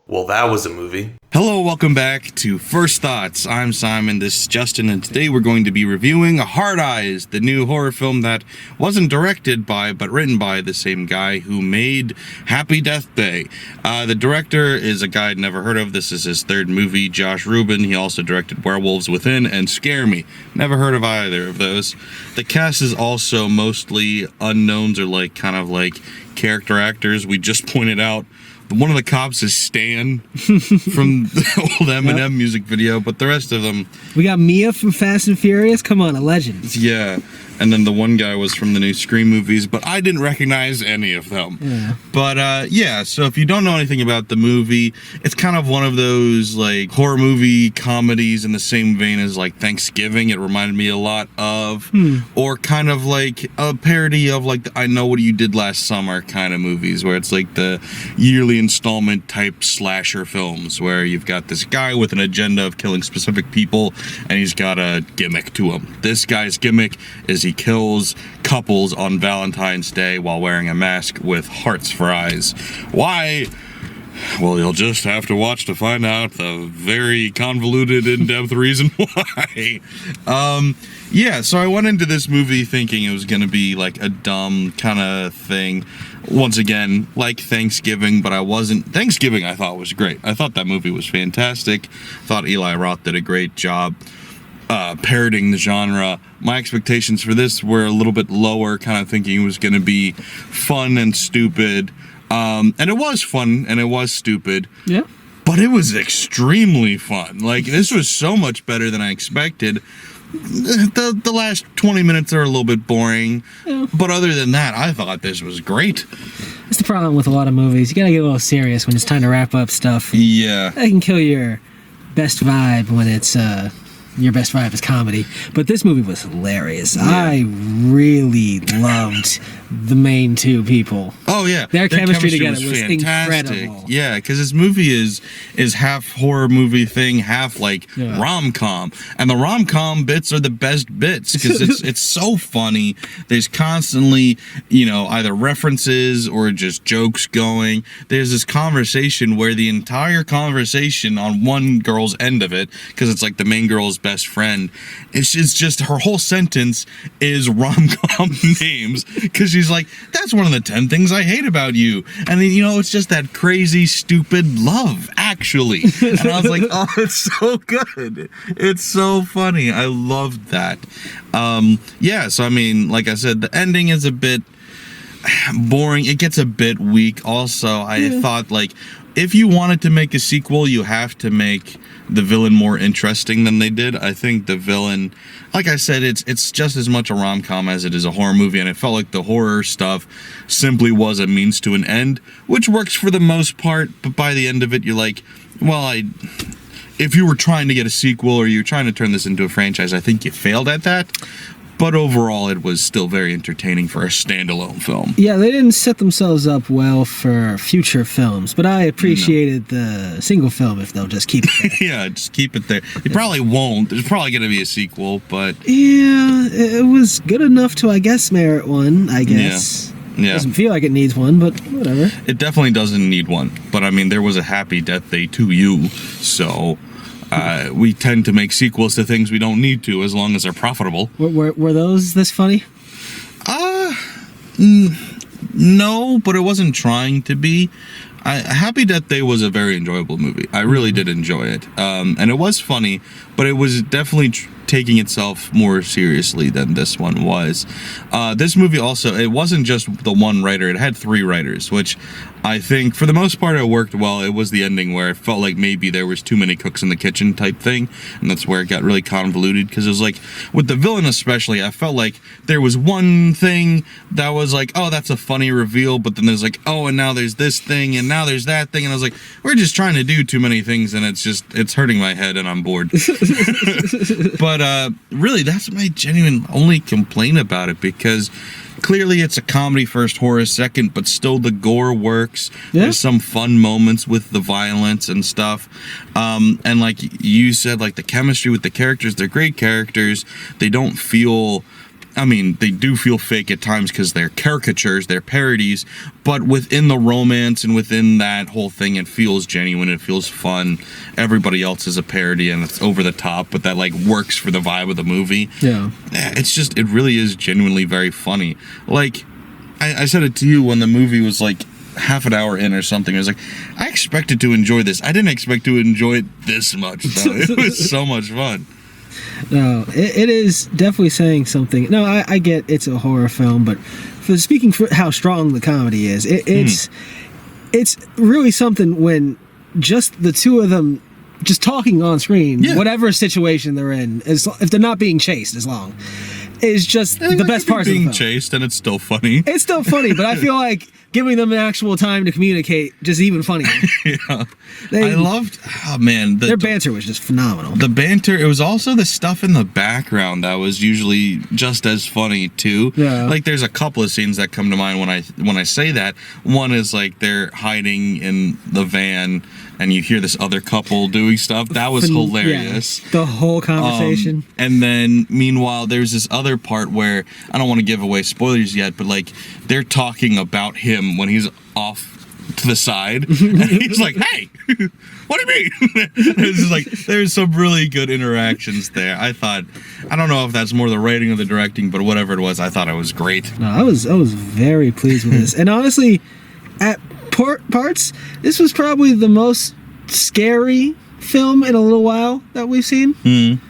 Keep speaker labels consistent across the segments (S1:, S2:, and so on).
S1: Well, that was a movie.
S2: Hello, welcome back to First Thoughts. I'm Simon, this is Justin, and today we're going to be reviewing Hard Eyes, the new horror film that wasn't directed by, but written by the same guy who made Happy Death Day. The director is a guy I'd never heard of. This is his third movie, Josh Rubin. He also directed Werewolves Within and Scare Me. Never heard of either of those. The cast is also mostly unknowns or kind of character actors. We just pointed out one of the cops is Stan from the old Eminem music video, but the rest of them...
S3: We got Mia from Fast and Furious. Come on, a legend.
S2: Yeah, and then the one guy was from the new Scream movies, but I didn't recognize any of them.
S3: Yeah.
S2: But, yeah, so if you don't know anything about the movie, it's kind of one of those, horror movie comedies in the same vein as, Thanksgiving. It reminded me a lot of. Or kind of like a parody of, the I Know What You Did Last Summer kind of movies, where it's the yearly installment type slasher films, where you've got this guy with an agenda of killing specific people, and he's got a gimmick to him. This guy's gimmick is he kills couples on Valentine's Day while wearing a mask with hearts for eyes. Why? Well, you'll just have to watch to find out the very convoluted, in-depth reason why. Yeah, so I went into this movie thinking it was going to be a dumb kind of thing. Once again, like Thanksgiving, but I wasn't. Thanksgiving I thought was great. I thought that movie was fantastic. I thought Eli Roth did a great job parroting the genre. My expectations for this were a little bit lower, kind of thinking it was going to be fun and stupid. And it was fun and it was stupid.
S3: Yeah.
S2: But it was extremely fun. This was so much better than I expected. The last 20 minutes are a little bit boring. Yeah. But other than that, I thought this was great.
S3: That's the problem with a lot of movies. You gotta get a little serious when it's time to wrap up stuff.
S2: Yeah.
S3: That can kill your best vibe when it's, your best vibe is comedy. But this movie was hilarious. Yeah. I really loved the main two people.
S2: Oh, yeah.
S3: Their chemistry together was
S2: fantastic.
S3: Incredible.
S2: Yeah, because this movie is half horror movie thing, half rom-com. And the rom-com bits are the best bits because it's so funny. There's constantly, either references or just jokes going. There's this conversation where the entire conversation on one girl's end of it, because it's the main girl's best friend, it's just her whole sentence is rom-com names because she's like, that's one of the 10 things I hate about you. And then, it's just that crazy, stupid love, actually. And I was like, oh, it's so good. It's so funny. I loved that. Yeah, so, like I said, the ending is a bit boring. It gets a bit weak. Also, I thought, if you wanted to make a sequel, you have to make the villain more interesting than they did. I think the villain, like I said, it's just as much a rom-com as it is a horror movie, and it felt like the horror stuff simply was a means to an end, which works for the most part, but by the end of it, you're like, well, if you were trying to get a sequel or you're trying to turn this into a franchise, I think you failed at that. But overall, it was still very entertaining for a standalone film.
S3: Yeah, they didn't set themselves up well for future films, but I appreciated the single film if they'll just keep it there.
S2: Yeah, just keep it there. They probably won't. There's probably going to be a sequel, but...
S3: Yeah, it was good enough to, I guess, merit one, I guess.
S2: Yeah.
S3: Doesn't feel like it needs one, but whatever.
S2: It definitely doesn't need one. But, there was a Happy Death Day to you, so... we tend to make sequels to things we don't need to, as long as they're profitable.
S3: Were those this funny?
S2: No, but it wasn't trying to be. Happy Death Day was a very enjoyable movie. I really did enjoy it. And it was funny, but it was definitely taking itself more seriously than this one was. This movie also, it wasn't just the one writer. It had 3 writers, which I think, for the most part, it worked well. It was the ending where it felt like maybe there was too many cooks in the kitchen type thing, and that's where it got really convoluted, because it was with the villain especially, I felt like there was one thing that was oh, that's a funny reveal, but then there's oh, and now there's this thing, and now there's that thing, and I was we're just trying to do too many things, and it's hurting my head, and I'm bored. But really, that's my genuine only complaint about it, because clearly it's a comedy first, horror second, but still the gore works. Yeah. There's some fun moments with the violence and stuff. And like you said, the chemistry with the characters, they're great characters. They don't feel I mean, they do feel fake at times because they're caricatures, they're parodies, but within the romance and within that whole thing, it feels genuine, it feels fun. Everybody else is a parody and it's over the top, but that like works for the vibe of the movie.
S3: Yeah.
S2: It really is genuinely very funny. Like, I said it to you when the movie was like half an hour in or something. I was like, I expected to enjoy this. I didn't expect to enjoy it this much, though. It was so much fun.
S3: No, it is definitely saying something. No, I get it's a horror film, but speaking for how strong the comedy is, it's really something when just the two of them just talking on screen, whatever situation they're in, if they're not being chased as long, is just the best part of the film.
S2: Being chased and it's still funny.
S3: It's still funny, but I feel like giving them an actual time to communicate just even funnier.
S2: Yeah. I loved, oh man.
S3: Their banter was just phenomenal.
S2: The banter, it was also the stuff in the background that was usually just as funny too.
S3: Yeah.
S2: Like there's a couple of scenes that come to mind when I say that. One is like they're hiding in the van and you hear this other couple doing stuff. That was hilarious.
S3: Yeah, the whole conversation.
S2: And then meanwhile, there's this other part where, I don't want to give away spoilers yet, but like they're talking about him when he's off to the side. And he's like, hey, what do you mean? It's just like, there's some really good interactions there. I don't know if that's more the writing or the directing, but whatever it was, I thought it was great.
S3: No, I was very pleased with this. And honestly, at parts, this was probably the most scary film in a little while that we've seen.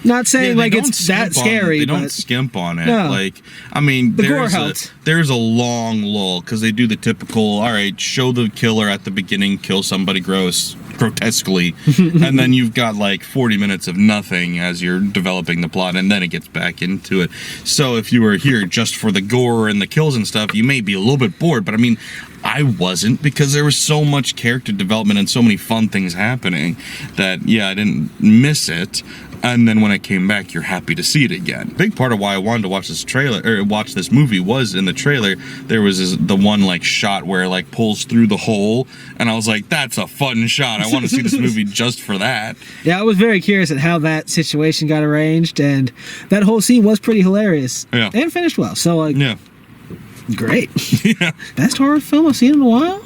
S3: Not saying like it's that scary.
S2: They don't skimp on it.
S3: No.
S2: Like, I mean,
S3: the gore helped.
S2: There's a long lull because they do the typical, all right, show the killer at the beginning, kill somebody grotesquely, and then you've got like 40 minutes of nothing as you're developing the plot, and then it gets back into it. So if you were here just for the gore and the kills and stuff, you may be a little bit bored, but I mean, I wasn't, because there was so much character development and so many fun things happening that, yeah, I didn't miss it. And then when I came back, you're happy to see it again. Big part of why I wanted to watch this movie was in the trailer, there was the one like shot where it like pulls through the hole, and I was like, that's a fun shot. I want to see this movie just for that.
S3: Yeah, I was very curious at how that situation got arranged, and that whole scene was pretty hilarious.
S2: Yeah.
S3: And finished well. So like,
S2: yeah.
S3: Great.
S2: Yeah.
S3: Best horror film I've seen in a while?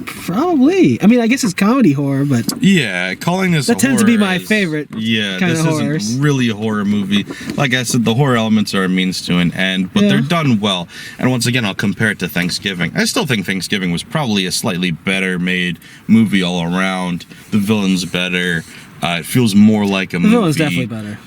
S3: Probably. I mean, I guess it's comedy horror, but
S2: yeah, calling this
S3: that tends to be my favorite.
S2: Yeah,
S3: kind
S2: this
S3: of horrors.
S2: isn't really a horror movie. Like I said, the horror elements are a means to an end, but they're done well. And once again, I'll compare it to Thanksgiving. I still think Thanksgiving was probably a slightly better made movie all around. The villain's better. It feels more like a movie.
S3: The villain's definitely better.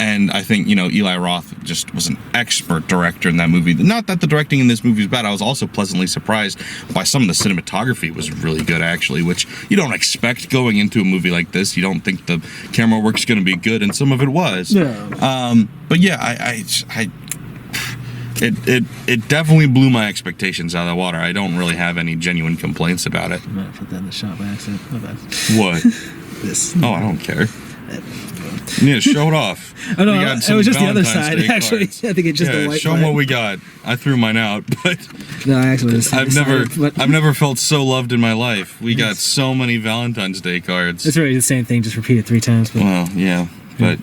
S2: And I think, Eli Roth just was an expert director in that movie. Not that the directing in this movie is bad. I was also pleasantly surprised by some of the cinematography. It was really good, actually, which you don't expect going into a movie like this. You don't think the camera work's going to be good, and some of it was.
S3: Yeah.
S2: But yeah, it definitely blew my expectations out of the water. I don't really have any genuine complaints about it.
S3: I might have put that in the shot by accident. My bad.
S2: What?
S3: This.
S2: Oh, I don't care. Yeah, show it off.
S3: Oh no, it was just the other side. Actually, I think it's just the white.
S2: Show them what we got. I threw mine out, but
S3: no, actually,
S2: I've never felt so loved in my life. We got so many Valentine's Day cards.
S3: It's really the same thing, just repeated 3 times. But.
S2: Well, yeah, but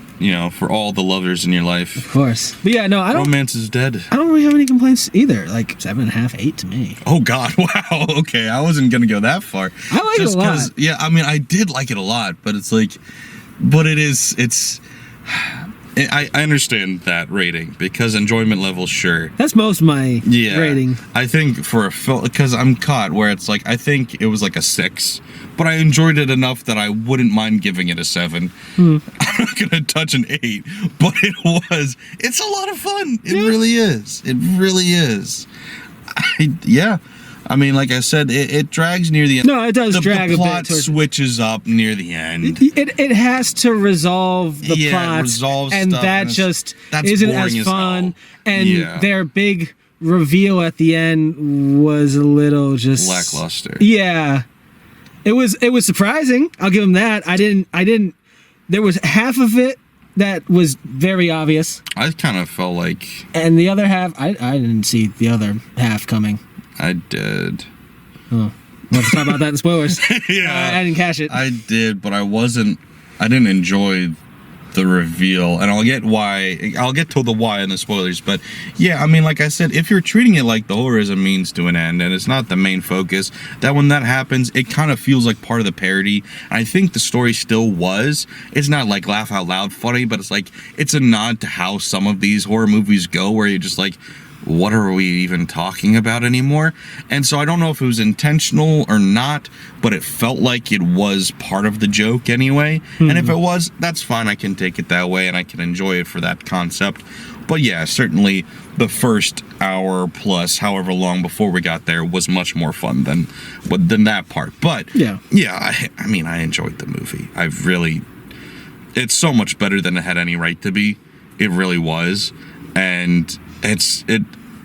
S2: for all the lovers in your life,
S3: of course. But yeah, no, I don't.
S2: Romance is dead.
S3: I don't really have any complaints either. Like 7.5, 8 to me.
S2: Oh God! Wow. Okay, I wasn't gonna go that far.
S3: I like it a lot.
S2: Yeah, I mean, I did like it a lot, but it's like. But I understand that rating because enjoyment level, sure.
S3: That's most of my rating.
S2: I think for a film, because I'm caught where it's like, I think it was like a 6, but I enjoyed it enough that I wouldn't mind giving it a 7. I'm not going to touch an 8, but it's a lot of fun. It really is. It really is. I mean, like I said, it drags near the end.
S3: No, it does drag a bit.
S2: The plot switches up near the end.
S3: It has to resolve the plot, and that just isn't as fun. And their big reveal at the end was a little just
S2: lackluster.
S3: Yeah, it was surprising. I'll give them that. I didn't. There was half of it that was very obvious.
S2: I kind of felt like,
S3: and the other half, I didn't see the other half coming.
S2: I did.
S3: Oh. We'll have to talk about that in spoilers.
S2: Yeah.
S3: I didn't catch it.
S2: I did, but I didn't enjoy the reveal, and I'll get to the why in the spoilers, but yeah, I mean, like I said, if you're treating it like the horror is a means to an end and it's not the main focus, that when that happens, it kind of feels like part of the parody. I think the story still was. It's not like laugh out loud funny, but it's like, it's a nod to how some of these horror movies go, where you're just like, what are we even talking about anymore? And so I don't know if it was intentional or not, but it felt like it was part of the joke anyway. And if it was, that's fine. I can take it that way and I can enjoy it for that concept. But yeah, certainly the first hour plus however long before we got there was much more fun than that part. But yeah, I mean, I enjoyed the movie. It's so much better than it had any right to be. It really was. And it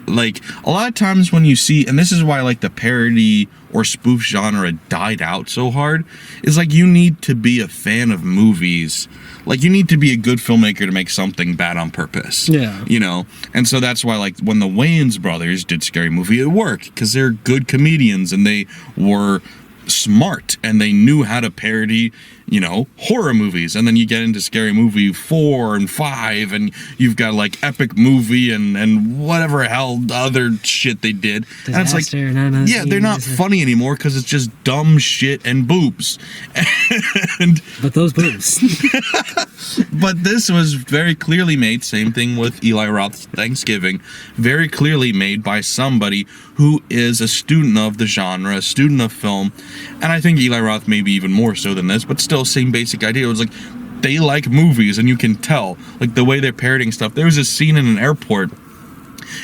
S2: like a lot of times when you see, and this is why like the parody or spoof genre died out so hard, is like you need to be a fan of movies. Like you need to be a good filmmaker to make something bad on purpose. Yeah. You know? And so that's why like when the Wayans brothers did Scary Movie, it worked because they're good comedians and they were smart and they knew how to parody, you know, horror movies. And then you get into Scary Movie 4 and 5 and you've got like Epic Movie and whatever hell other shit they did. Disaster, and it's like, yeah, they're not funny anymore because it's just dumb shit and boobs.
S3: But those boobs.
S2: But this was very clearly made, same thing with Eli Roth's Thanksgiving, very clearly made by somebody who is a student of the genre, a student of film. And I think Eli Roth maybe even more so than this, but still same basic idea. It was like, they like movies and you can tell, like the way they're parodying stuff. There was a scene in an airport.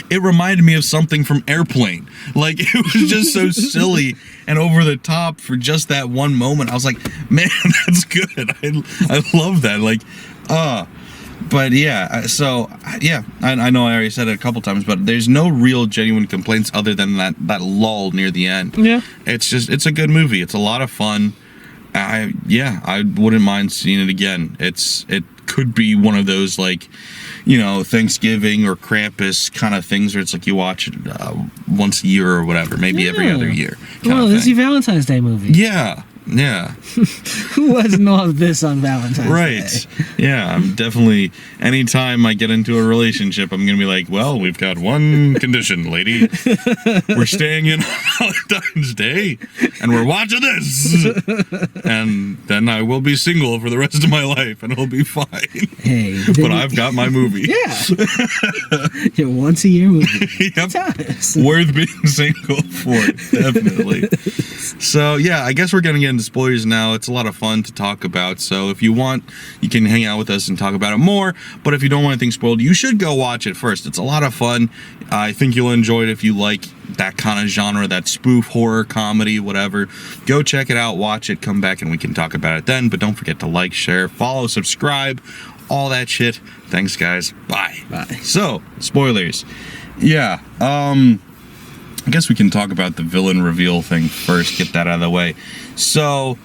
S2: It reminded me of something from Airplane. Like, it was just so silly and over the top for just that one moment. I was like, man, that's good. I love that. Like, but yeah, so, yeah, I know I already said it a couple times, but there's no real genuine complaints other than that lull near the end. Yeah. It's a good movie. It's a lot of fun. I wouldn't mind seeing it again. It could be one of those, like, you know, Thanksgiving or Krampus kind of things where it's like you watch it once a year or whatever, maybe every other year.
S3: Well, this is your Valentine's Day movie.
S2: Yeah.
S3: Who wasn't all of this on Valentine's Day?
S2: Right. Yeah, I'm definitely, anytime I get into a relationship, I'm going to be like, well, we've got one condition, lady. We're staying in on Valentine's Day, and we're watching this. And then I will be single for the rest of my life, and it'll be fine. Hey. But I've got my movie.
S3: Yeah. Your once-a-year movie.
S2: Yep. Worth being single for, definitely. So, yeah, I guess we're going to get into spoilers now. It's a lot of fun to talk about, so if you want, you can hang out with us and talk about it more, but if you don't want anything spoiled, you should go watch it first. It's a lot of fun. I think you'll enjoy it if you like that kind of genre, that spoof, horror, comedy, whatever. Go check it out, watch it, come back and we can talk about it then, but don't forget to like, share, follow, subscribe, all that shit. Thanks, guys. Bye. So, spoilers. Yeah, I guess we can talk about the villain reveal thing first, get that out of the way. So,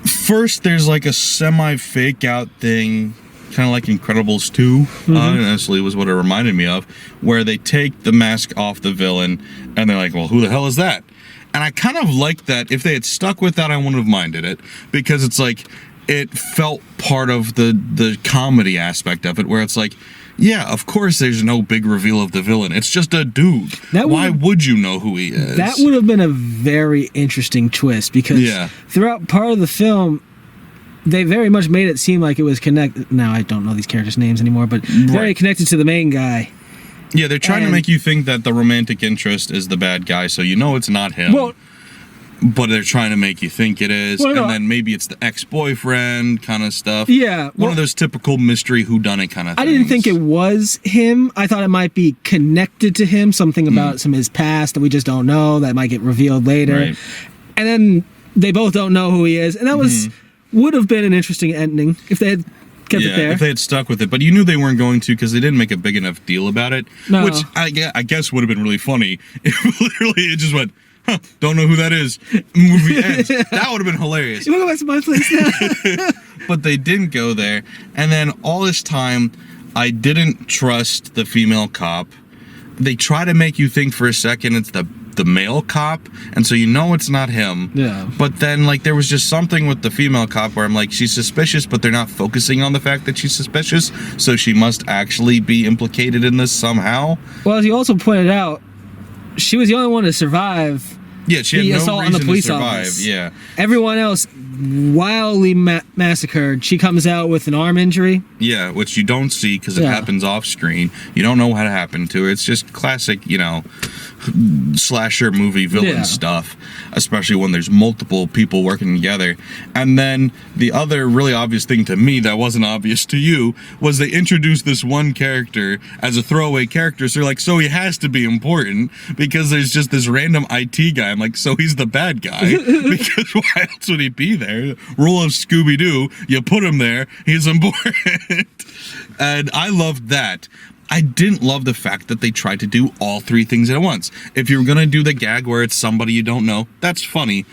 S2: first there's like a semi-fake out thing, kind of like Incredibles 2, honestly was what it reminded me of, where they take the mask off the villain, and they're like, well, who the hell is that? And I kind of like that. If they had stuck with that, I wouldn't have minded it, because it's like, it felt part of the comedy aspect of it, where it's like, yeah, of course there's no big reveal of the villain. It's just a dude. Why would you know who he is?
S3: That would have been a very interesting twist, because throughout part of the film, they very much made it seem like it was connected. Now, I don't know these characters' names anymore, but very connected to the main guy.
S2: Yeah, they're trying to make you think that the romantic interest is the bad guy, so you know it's not him. Well, but they're trying to make you think it is, and then maybe it's the ex-boyfriend kind of stuff. Yeah. One of those typical mystery whoudonit kind of things.
S3: I didn't think it was him. I thought it might be connected to him, something about some of his past that we just don't know, that might get revealed later. Right. And then they both don't know who he is, and that would have been an interesting ending if they had kept it there.
S2: If they had stuck with it. But you knew they weren't going to, because they didn't make a big enough deal about it, which I guess would have been really funny if literally it just went, don't know who that is. Movie ends. That would have been hilarious.
S3: You want to go back to my place now?
S2: But they didn't go there. And then all this time, I didn't trust the female cop. They try to make you think for a second it's the the male cop, and so you know it's not him.
S3: Yeah.
S2: But then, like, there was just something with the female cop where I'm like, she's suspicious, but they're not focusing on the fact that she's suspicious, so she must actually be implicated in this somehow.
S3: Well, as you also pointed out, she was the only one to survive.
S2: Yeah, she
S3: the
S2: had no
S3: assault
S2: reason
S3: on the police
S2: to survive.
S3: office.
S2: Yeah.
S3: Everyone else wildly massacred. She comes out with an arm injury.
S2: Yeah, which you don't see because it happens off screen. You don't know what happened to her. It's just classic, you know, slasher movie villain stuff, especially when there's multiple people working together. And then the other really obvious thing to me that wasn't obvious to you was they introduced this one character as a throwaway character. So you're like, so he has to be important because there's just this random IT guy. I'm like, so he's the bad guy because why else would he be there? Rule of Scooby-Doo, you put him there, he's important. And I loved that. I didn't love the fact that they tried to do all three things at once. If you're gonna do the gag where it's somebody you don't know, that's funny.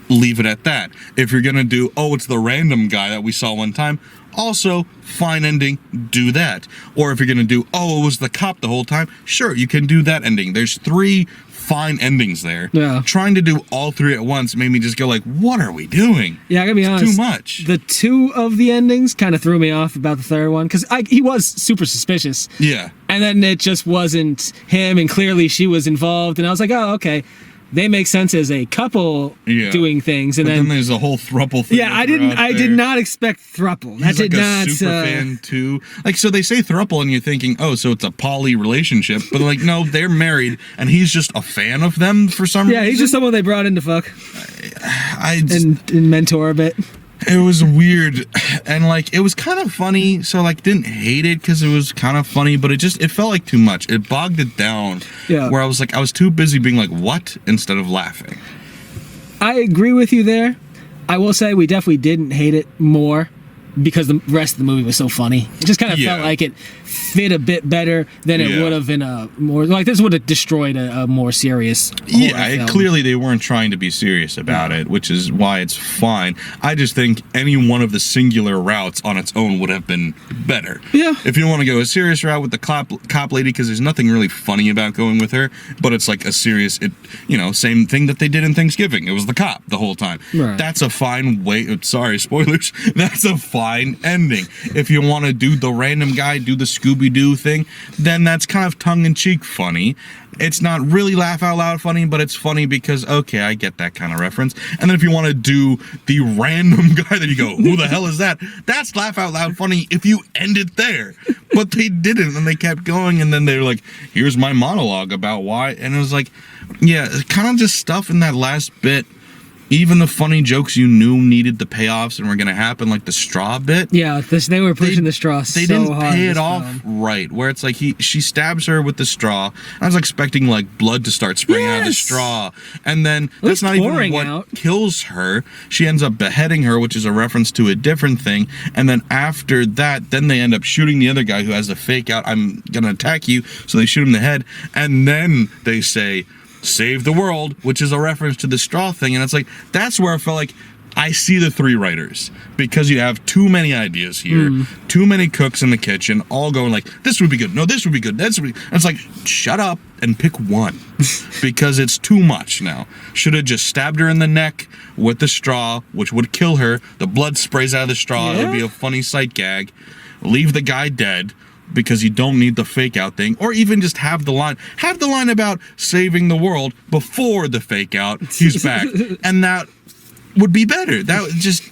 S2: Leave it at that. If you're gonna do, oh, it's the random guy that we saw one time, also fine ending, do that. Or if you're gonna do, oh, it was the cop the whole time, sure, you can do that ending. There's three fine endings there.
S3: Yeah.
S2: Trying to do all three at once made me just go like, what are we doing?
S3: Yeah, I gotta be honest.
S2: Too much.
S3: The two of the endings kind of threw me off about the third one because he was super suspicious.
S2: Yeah.
S3: And then it just wasn't him, and clearly she was involved, and I was like, oh, okay. They make sense as a couple doing things, and
S2: then there's a whole throuple thing.
S3: Yeah, I did not expect throuple.
S2: He's like a super fan too. Like, so they say throuple, and you're thinking, oh, so it's a poly relationship, but like, no, they're married, and he's just a fan of them for some reason.
S3: Yeah, he's just someone they brought in to fuck. And mentor a bit.
S2: It was weird, and like it was kind of funny, so like didn't hate it because it was kind of funny, but it felt like too much. It bogged it down.
S3: Yeah.
S2: Where I was like, I was too busy being like, what, instead of laughing.
S3: I agree with you there. I will say we definitely didn't hate it more because the rest of the movie was so funny. It just kind of felt like it fit a bit better than it would have in a more, like, this would have destroyed a more serious film.
S2: Clearly they weren't trying to be serious about it, which is why it's fine. I just think any one of the singular routes on its own would have been better.
S3: Yeah.
S2: If you want to go a serious route with the cop lady, because there's nothing really funny about going with her, but it's like a serious, same thing that they did in Thanksgiving. It was the cop the whole time.
S3: Right.
S2: That's a fine way. Sorry, spoilers. That's a fine ending. If you want to do the random guy, do the Scooby-Doo thing, then that's kind of tongue-in-cheek funny. It's not really laugh out loud funny, but it's funny because, okay, I get that kind of reference. And then if you want to do the random guy that you go, who the hell is that? That's laugh out loud funny if you end it there. But they didn't, and they kept going, and then they were like, here's my monologue about why. And it was like, yeah, kind of just stuff in that last bit. Even the funny jokes you knew needed the payoffs and were going to happen, like the straw bit.
S3: Yeah, they were pushing the straw so hard.
S2: They didn't pay it off right, where it's like she stabs her with the straw. I was expecting like blood to start spraying out of the straw. And then that's not even what kills her. She ends up beheading her, which is a reference to a different thing. And then after that, then they end up shooting the other guy who has a fake out, I'm going to attack you. So they shoot him in the head. And then they say, save the world, which is a reference to the straw thing. And it's like, that's where I felt like I see the three writers, because you have too many ideas here, too many cooks in the kitchen, all going like, this would be good, no, this would be good, this would be. And it's like, shut up and pick one, because it's too much now. Should have just stabbed her in the neck with the straw, which would kill her. The blood sprays out of the straw. It would be a funny sight gag. Leave the guy dead, because you don't need the fake out thing, or even just have the line about saving the world before the fake out, he's back. And that would be better. That was just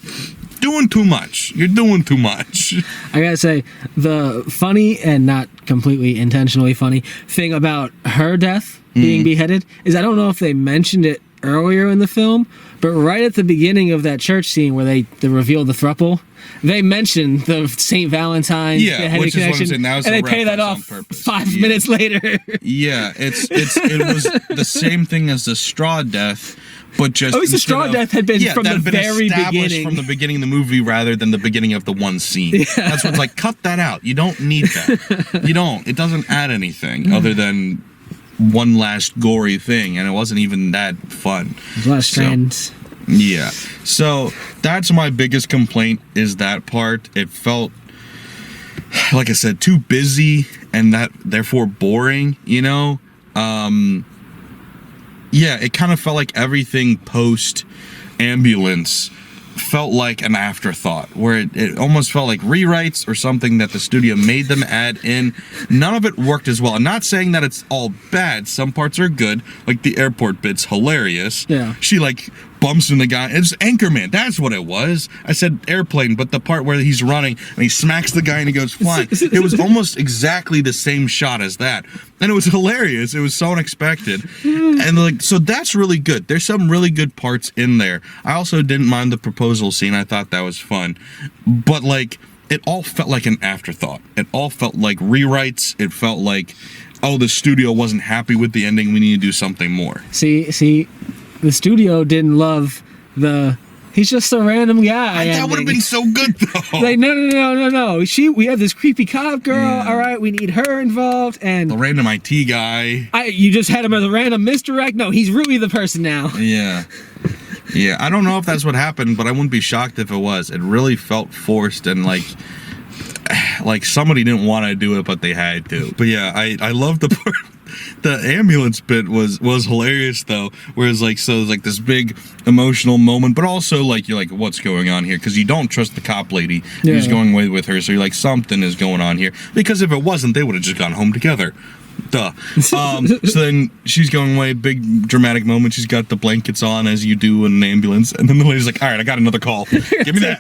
S2: doing too much. You're doing too much.
S3: I gotta say, the funny and not completely intentionally funny thing about her death being beheaded is, I don't know if they mentioned it earlier in the film, but right at the beginning of that church scene where they reveal the throuple, they mention the St. Valentine's beheading connection, and they pay that off 5 minutes later.
S2: Yeah, it was the same thing as the straw death, but just
S3: at least the straw death had been from the very beginning.
S2: From the beginning of the movie rather than the beginning of the one scene. Yeah. That's what's like, cut that out. You don't need that. You don't. It doesn't add anything other than one last gory thing, and it wasn't even that fun.
S3: Last strands.
S2: Yeah. So that's my biggest complaint, is that part. It felt, like I said, too busy and that therefore boring, yeah, it kind of felt like everything post ambulance felt like an afterthought, where it almost felt like rewrites or something that the studio made them add in. None of it worked as well. I'm not saying that it's all bad. Some parts are good, like the airport bit's hilarious.
S3: Yeah.
S2: She like bumps in the guy. It's Anchorman. That's what it was. I said airplane, but the part where he's running and he smacks the guy and he goes flying. It was almost exactly the same shot as that. And it was hilarious. It was so unexpected. And like, so that's really good. There's some really good parts in there. I also didn't mind the proposal scene. I thought that was fun. But like, it all felt like an afterthought. It all felt like rewrites. It felt like, oh, the studio wasn't happy with the ending. We need to do something more.
S3: See, the studio didn't love he's just a random guy.
S2: That would have been so good, though.
S3: Like, no. We have this creepy cop girl. Yeah. All right, we need her involved. And
S2: the random IT guy.
S3: You just had him as a random misdirect? No, he's really the person now.
S2: Yeah. Yeah, I don't know if that's what happened, but I wouldn't be shocked if it was. It really felt forced and like somebody didn't want to do it, but they had to. But yeah, I love the part. The ambulance bit was hilarious though, whereas like, so it's like this big emotional moment, but also like you're like, what's going on here? Because you don't trust the cop lady who's going away with her, so you're like, something is going on here. Because if it wasn't, they would have just gone home together. Duh. So then she's going away, big dramatic moment. She's got the blankets on as you do in an ambulance, and then the lady's like, all right, I got another call. Give me that.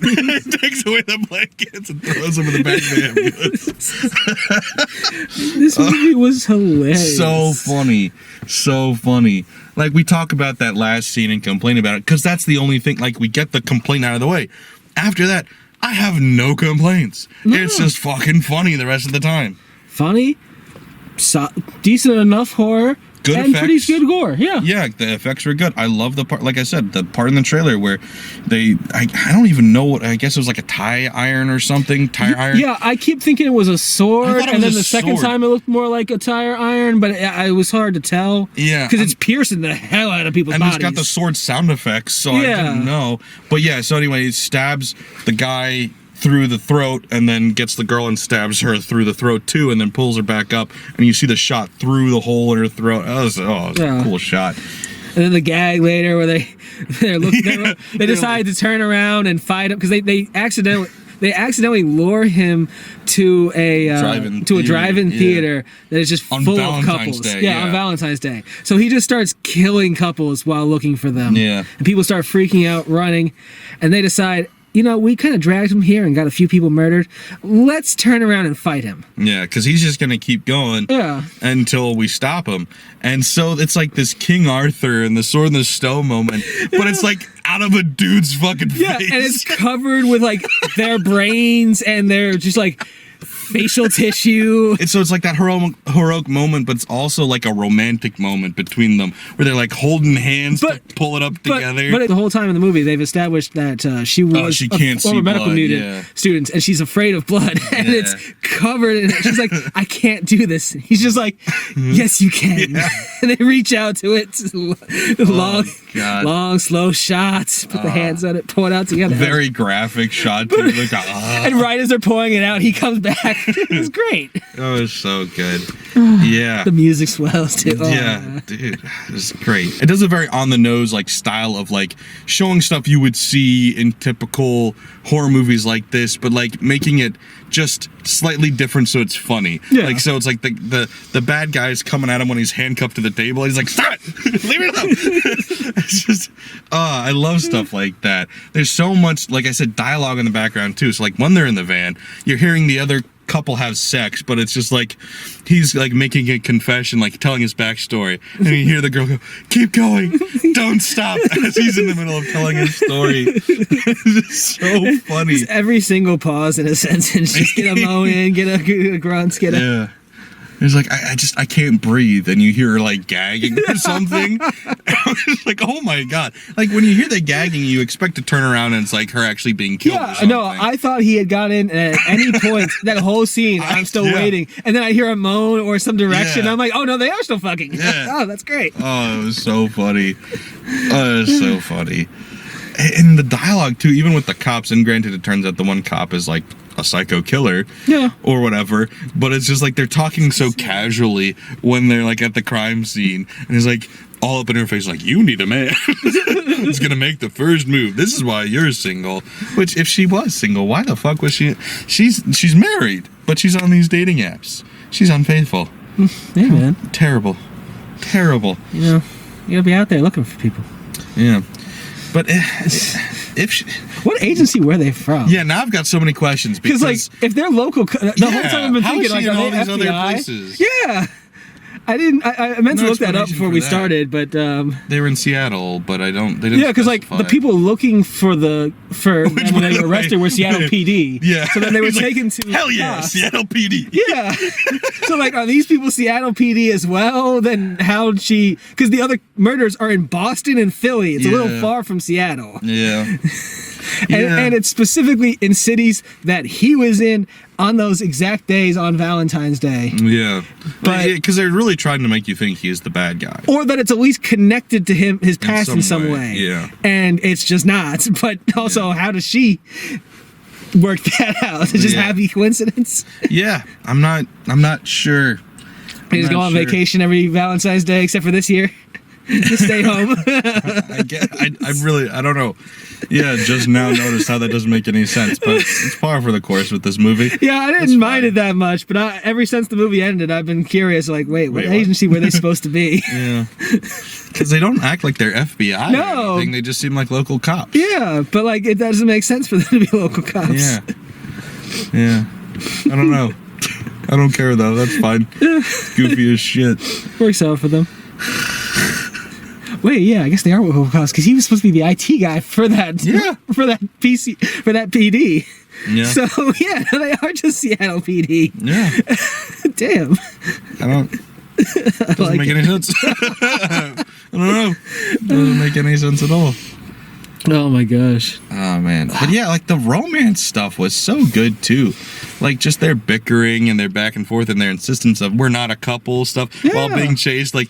S2: Takes away the blankets and throws them in the back of the ambulance.
S3: This movie was hilarious.
S2: So funny. Like, we talk about that last scene and complain about it, because that's the only thing, like, we get the complaint out of the way. After that, I have no complaints. No. It's just fucking funny the rest of the time.
S3: Funny? Decent enough horror,
S2: good
S3: and
S2: effects.
S3: Pretty good gore. Yeah,
S2: the effects were good. I love the part, like I said, the part in the trailer where I don't even know what, I guess it was like a tire iron or something.
S3: Yeah, I keep thinking it was a sword, and then the second time it looked more like a tire iron, but it was hard to tell.
S2: Yeah,
S3: because it's piercing the hell out of people's bodies. And
S2: it's got the sword sound effects, so I didn't know. But yeah, so anyway, it stabs the guy through the throat, and then gets the girl and stabs her through the throat too, and then pulls her back up, and you see the shot through the hole in her throat. That was a cool shot.
S3: And then the gag later where they decide to turn around and fight him because they accidentally lure him to a drive-in theater that is just full of couples. On Valentine's Day. So he just starts killing couples while looking for them.
S2: Yeah.
S3: And people start freaking out, running, and they decide, we kind of dragged him here and got a few people murdered. Let's turn around and fight him.
S2: Yeah, because he's just going to keep going until we stop him. And so it's like this King Arthur and the Sword in the Stone moment, but it's like out of a dude's fucking face.
S3: Yeah, and it's covered with like their brains and their just like facial tissue.
S2: It's like that heroic moment, but it's also like a romantic moment between them where they're like holding hands to pull it up together.
S3: But the whole time in the movie, they've established that she was
S2: she can't
S3: a former
S2: see
S3: medical
S2: blood,
S3: student, and she's afraid of blood, and it's covered in it. She's like, I can't do this. He's just like, yes, you can. Yeah. And they reach out to it. Long, slow shots. Put the hands on it, pull it out together.
S2: Very graphic shot, too. Like,
S3: and right as they're pulling it out, he comes back. It was great.
S2: Oh, it was so good. Yeah.
S3: The music swells, too.
S2: Yeah, dude. It's great. It does a very on-the-nose, like, style of, like, showing stuff you would see in typical horror movies like this, but, like, making it just slightly different so it's funny.
S3: Yeah.
S2: Like, so it's like the bad guy's coming at him when he's handcuffed to the table. He's like, stop it! Leave it alone! It's just, I love stuff like that. There's so much, like I said, dialogue in the background, too. So, like, when they're in the van, you're hearing the other couple have sex, but it's just like he's like making a confession, like telling his backstory, and you hear the girl go, keep going, don't stop, as he's in the middle of telling his story. It's so funny.
S3: Just every single pause in a sentence, just get a moan in, get a grunt, get a...
S2: Yeah. It's like, I can't breathe, and you hear her, like, gagging or something. It's like, oh my god. Like, when you hear the gagging, you expect to turn around and it's like her actually being killed or something.
S3: No, I thought he had got in at any point, that whole scene, I'm still waiting. And then I hear a moan or some direction, I'm like, oh no, they are still fucking.
S2: Yeah.
S3: Oh, that's great.
S2: Oh, it was so funny. Oh, it was so funny. And the dialogue, too, even with the cops, and granted, it turns out the one cop is, like, a psycho killer or whatever, but it's just like they're talking so casually when they're like at the crime scene, and he's like, all up in her face like, you need a man who's gonna make the first move. This is why you're single. Which, if she was single, why the fuck was she? She's married, but she's on these dating apps. She's unfaithful.
S3: Yeah, man.
S2: Terrible.
S3: You know, you gotta be out there looking for people.
S2: Yeah. But if she,
S3: what agency were they from?
S2: Yeah, now I've got so many questions because
S3: like, if they're local, the whole time I've been thinking like,
S2: in
S3: are
S2: all
S3: they
S2: these
S3: FBI?
S2: other places?
S3: Yeah. I meant to look that up before we started, but
S2: they were in Seattle, but they didn't.
S3: Yeah, because like the people looking for them when they were arrested were Seattle PD.
S2: Yeah.
S3: So then they were taken to
S2: hell yeah,
S3: cops.
S2: Seattle PD.
S3: Yeah. So like, are these people Seattle PD as well? Then how'd she? Because the other murders are in Boston and Philly. It's a little far from Seattle.
S2: Yeah.
S3: And it's specifically in cities that he was in on those exact days on Valentine's Day.
S2: Yeah. But because they're really trying to make you think he's the bad guy.
S3: Or that it's at least connected to his past in some way.
S2: Yeah.
S3: And it's just not. But also, how does she work that out? Is it just happy coincidence?
S2: Yeah. I'm not sure.
S3: They just go on vacation every Valentine's Day except for this year. Just stay home.
S2: I don't know. Yeah, just now noticed how that doesn't make any sense, but it's par for the course with this movie.
S3: Yeah, I didn't mind it that much, but ever since the movie ended, I've been curious, like, wait, what agency were they supposed to be?
S2: Yeah. Because they don't act like they're FBI or anything. They just seem like local cops.
S3: Yeah, but, like, it doesn't make sense for them to be local cops.
S2: Yeah. Yeah. I don't know. I don't care, though. That's fine. It's goofy as shit.
S3: Works out for them. Wait, yeah, I guess they are local cops because he was supposed to be the IT guy for that.
S2: Yeah.
S3: For that PD.
S2: Yeah.
S3: So yeah, they are just Seattle PD.
S2: Yeah.
S3: Damn.
S2: Doesn't make any sense. I don't know. Doesn't make any sense at all.
S3: Oh my gosh.
S2: Oh man. But yeah, like the romance stuff was so good too. Like just their bickering and their back and forth and their insistence of we're not a couple stuff while being chased. Like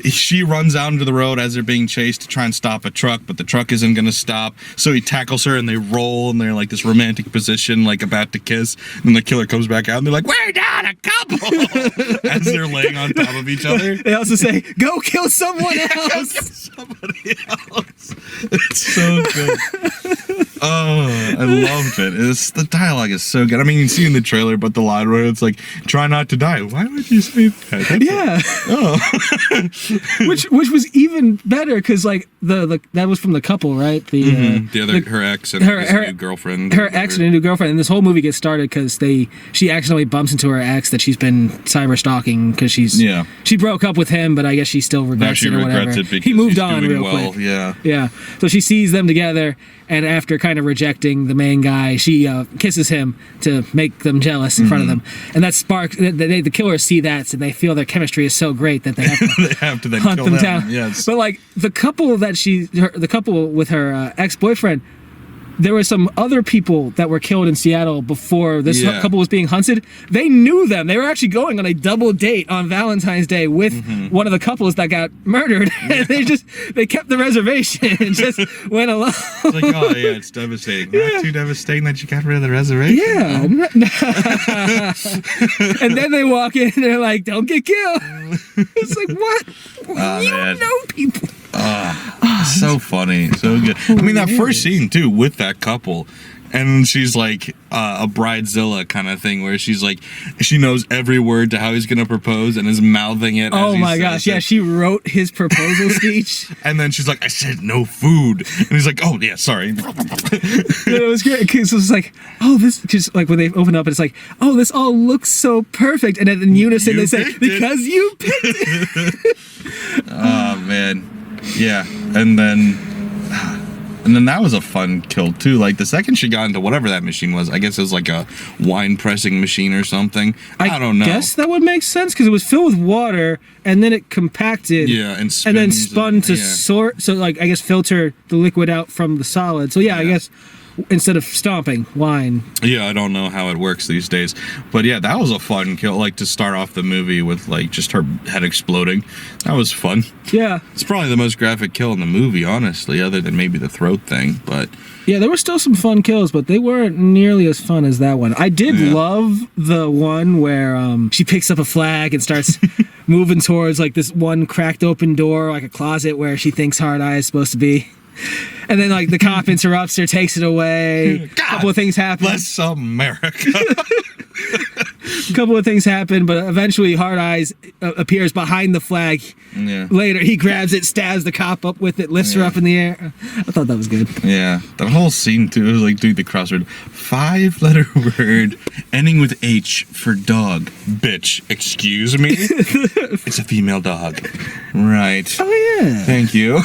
S2: she runs out into the road as they're being chased to try and stop a truck, but the truck isn't gonna stop. So he tackles her and they roll and they're like this romantic position, like about to kiss. And the killer comes back out and they're like, we're not a couple as they're laying on top of each other.
S3: They also say, go kill someone else.
S2: Go kill somebody else. It's so good. Oh, I loved it. The dialogue is so good. I mean, you see in the trailer, but the line where it's like, try not to die. Why would you say that?
S3: Which was even better because like that was from the couple, right?
S2: Her ex and her new girlfriend.
S3: Her ex and a new girlfriend. And this whole movie gets started because she accidentally bumps into her ex that she's been cyber stalking because she broke up with him, but I guess she still regrets it or whatever. He moved on real quick. Yeah. So she sees them together, and after kind of rejecting the main guy, she kisses him to make them jealous in front of them, and that sparks. The killers see that, and they feel their chemistry is so great that they have to,
S2: then
S3: hunt
S2: kill
S3: them down.
S2: Yes.
S3: But like the couple with her ex-boyfriend, there were some other people that were killed in Seattle before this couple was being hunted. They knew them. They were actually going on a double date on Valentine's Day with one of the couples that got murdered. And they kept the reservation and just went along.
S2: It's like, oh yeah, it's devastating. Not too devastating that you got rid of the reservation.
S3: Yeah. And then they walk in and they're like, don't get killed. It's like, what? You know people.
S2: So funny, so good. I mean, that first scene too with that couple, and she's like a bridezilla kind of thing, where she's like, she knows every word to how he's gonna propose and is mouthing it.
S3: Oh my gosh, yeah, she wrote his proposal speech,
S2: and then she's like, I said no food, and he's like, oh yeah, sorry.
S3: It was great because it was like, oh, this just like when they open up, it's like, oh, this all looks so perfect, and then in unison they say, because you picked it.
S2: Oh man. Yeah, and then that was a fun kill too. Like the second she got into whatever that machine was, I guess it was like a wine pressing machine or something. I don't know.
S3: I guess that would make sense because it was filled with water and then it compacted.
S2: Yeah, and
S3: then spun to sort. So like I guess filter the liquid out from the solid. So yeah. I guess instead of stomping wine.
S2: Yeah, I don't know how it works these days, but yeah, that was a fun kill. Like to start off the movie with like just her head exploding. That was fun.
S3: Yeah,
S2: it's probably the most graphic kill in the movie, honestly, other than maybe the throat thing. But
S3: yeah, there were still some fun kills, but they weren't nearly as fun as that one. I did love the one where she picks up a flag and starts moving towards like this one cracked open door, like a closet where she thinks Hard Eye is supposed to be. And then like the cop interrupts her, takes it away.
S2: God,
S3: a couple of things happen.
S2: Bless America.
S3: A couple of things happen, but eventually Hard Eyes appears behind the flag.
S2: Yeah.
S3: Later, he grabs it, stabs the cop up with it, lifts her up in the air. I thought that was good.
S2: Yeah, that whole scene too was like doing the crossword. 5-letter word ending with H for dog. Bitch, excuse me? It's a female dog. Right.
S3: Oh yeah.
S2: Thank you.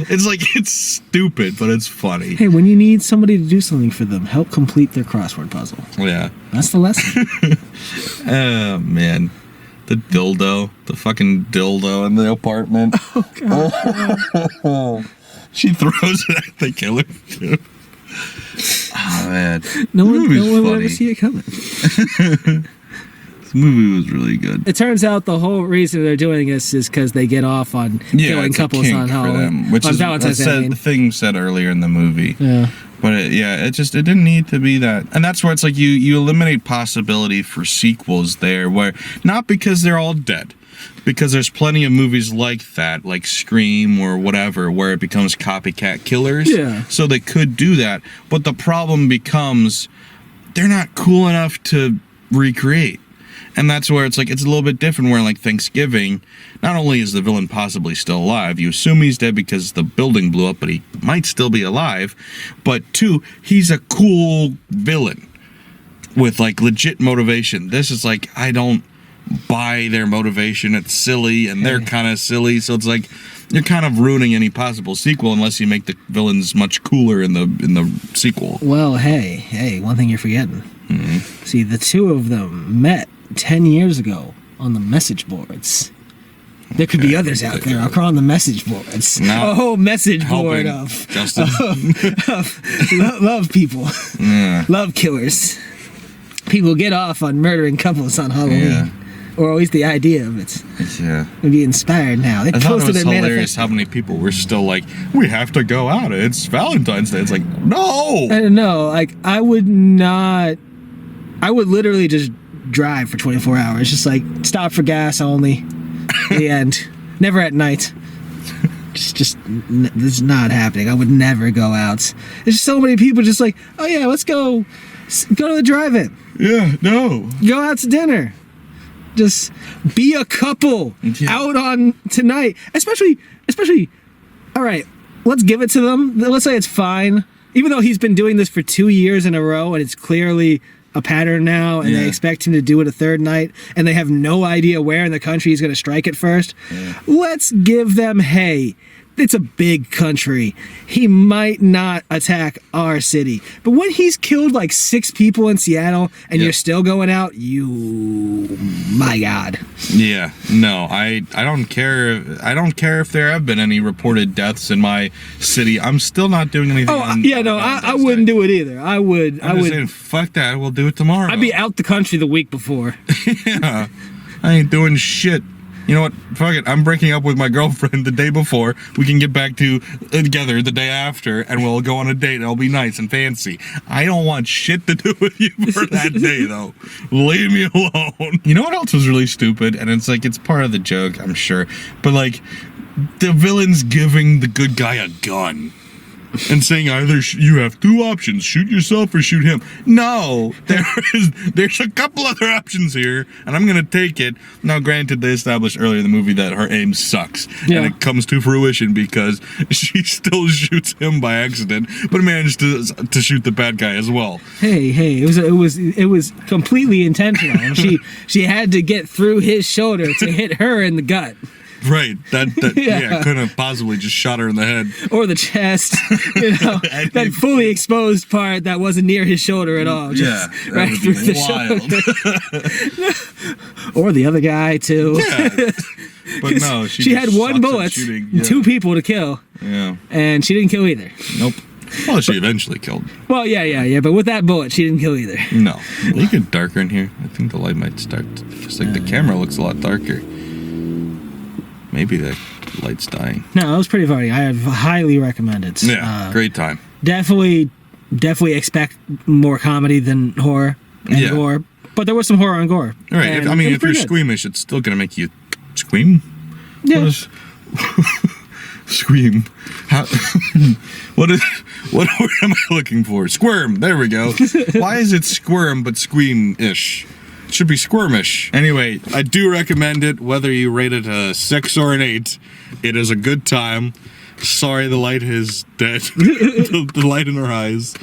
S2: It's like, it's stupid, but it's funny.
S3: Hey, when you need somebody to do something for them, help complete their crossword puzzle.
S2: Yeah.
S3: That's the lesson.
S2: Oh, man. The dildo. The fucking dildo in the apartment.
S3: Oh, God.
S2: She throws it at the killer, too. Oh, man.
S3: No one
S2: Movie's
S3: will
S2: funny.
S3: ever see it coming.
S2: This movie was really good.
S3: It turns out the whole reason they're doing this is because they get off on killing
S2: it's a
S3: couples
S2: kink
S3: on
S2: for
S3: Halloween.
S2: them, which
S3: on
S2: is
S3: Valentine's Day. I mean.
S2: the thing said earlier in the movie.
S3: Yeah.
S2: But it didn't need to be that. And that's where it's like you eliminate possibility for sequels there, where not because they're all dead, because there's plenty of movies like that, like Scream or whatever, where it becomes copycat killers.
S3: Yeah.
S2: So they could do that. But the problem becomes they're not cool enough to recreate. And that's where it's like, it's a little bit different where like Thanksgiving, not only is the villain possibly still alive, you assume he's dead because the building blew up, but he might still be alive. But 2, he's a cool villain with like legit motivation. This is like, I don't buy their motivation. It's silly and they're kind of silly. So it's like, you're kind of ruining any possible sequel unless you make the villains much cooler in the sequel.
S3: Well, hey, one thing you're forgetting.
S2: Mm-hmm.
S3: See, the two of them met 10 years ago on the message boards. There could be others out there on the message boards.
S2: Not
S3: a whole message board of
S2: Justin.
S3: love people.
S2: Yeah.
S3: Love killers. People get off on murdering couples on Halloween.
S2: Yeah.
S3: Or at least the idea of it.
S2: Yeah.
S3: Would be inspired now. They
S2: I thought it
S3: posted
S2: was
S3: their
S2: hilarious
S3: manifesto.
S2: how many people were still like, we have to go out. It's Valentine's Day. It's like, no.
S3: I don't know. Like, I would literally just drive for 24 hours. Just like, stop for gas only. The end. Never at night. This is not happening. I would never go out. There's so many people just like, oh yeah, let's go to the drive-in.
S2: Yeah, no.
S3: Go out to dinner. Just be a couple out on tonight. Especially, all right, let's give it to them. Let's say it's fine. Even though he's been doing this for 2 years in a row and it's clearly a pattern now and they expect him to do it a third night and they have no idea where in the country he's going to strike it first. Yeah. Let's give them, hey, it's a big country. He might not attack our city. But when he's killed like 6 people in Seattle and you're still going out, my God.
S2: Yeah, no, I don't care. I don't care if there have been any reported deaths in my city. I'm still not doing anything.
S3: I wouldn't do it either. I would
S2: saying, fuck that. We'll do it tomorrow.
S3: I'd be out the country the week before.
S2: Yeah, I ain't doing shit. You know what? Fuck it. I'm breaking up with my girlfriend the day before. We can get back together the day after, and we'll go on a date. It'll be nice and fancy. I don't want shit to do with you for that day, though. Leave me alone. You know what else was really stupid? And it's like, it's part of the joke, I'm sure. But like, the villain's giving the good guy a gun. And saying either you have 2 options, shoot yourself or shoot him. No, there's a couple other options here, and I'm gonna take it. Now, granted, they established earlier in the movie that her aim sucks, and it comes to fruition because she still shoots him by accident, but managed to shoot the bad guy as well.
S3: Hey, it was completely intentional. she had to get through his shoulder to hit her in the gut.
S2: Right, couldn't have possibly just shot her in the head.
S3: Or the chest, that fully exposed part that wasn't near his shoulder at all. Just right through the shoulder. Or the other guy, too.
S2: Yeah. But no, she
S3: had 1 bullet, 2 people to kill.
S2: Yeah.
S3: And she didn't kill either.
S2: Nope. Well, she eventually killed.
S3: Well, yeah, but with that bullet, she didn't kill either.
S2: No. Will you get darker in here? I think the light might start. Just like the camera looks a lot darker. Maybe the light's dying.
S3: No, it was pretty funny. I highly recommend it.
S2: Yeah, great time.
S3: Definitely expect more comedy than horror and gore. But there was some horror and gore.
S2: Right.
S3: And
S2: if you're
S3: good.
S2: squeamish, it's still going to make you Squeam?
S3: Yeah.
S2: What is Squeam? How, what word am I looking for? Squirm. There we go. Why is it squirm but squeam-ish? It should be squirmish. Anyway, I do recommend it, whether you rate it a 6 or an 8. It is a good time. Sorry, the light is dead. The light in our eyes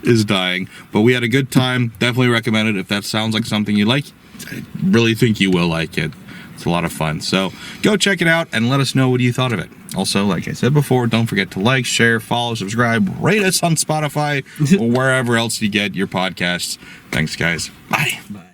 S2: is dying. But we had a good time. Definitely recommend it if that sounds like something you like. I really think you will like it. It's a lot of fun. So go check it out and let us know what you thought of it. Also, like I said before, don't forget to like, share, follow, subscribe, rate us on Spotify or wherever else you get your podcasts. Thanks, guys. Bye.
S3: Bye.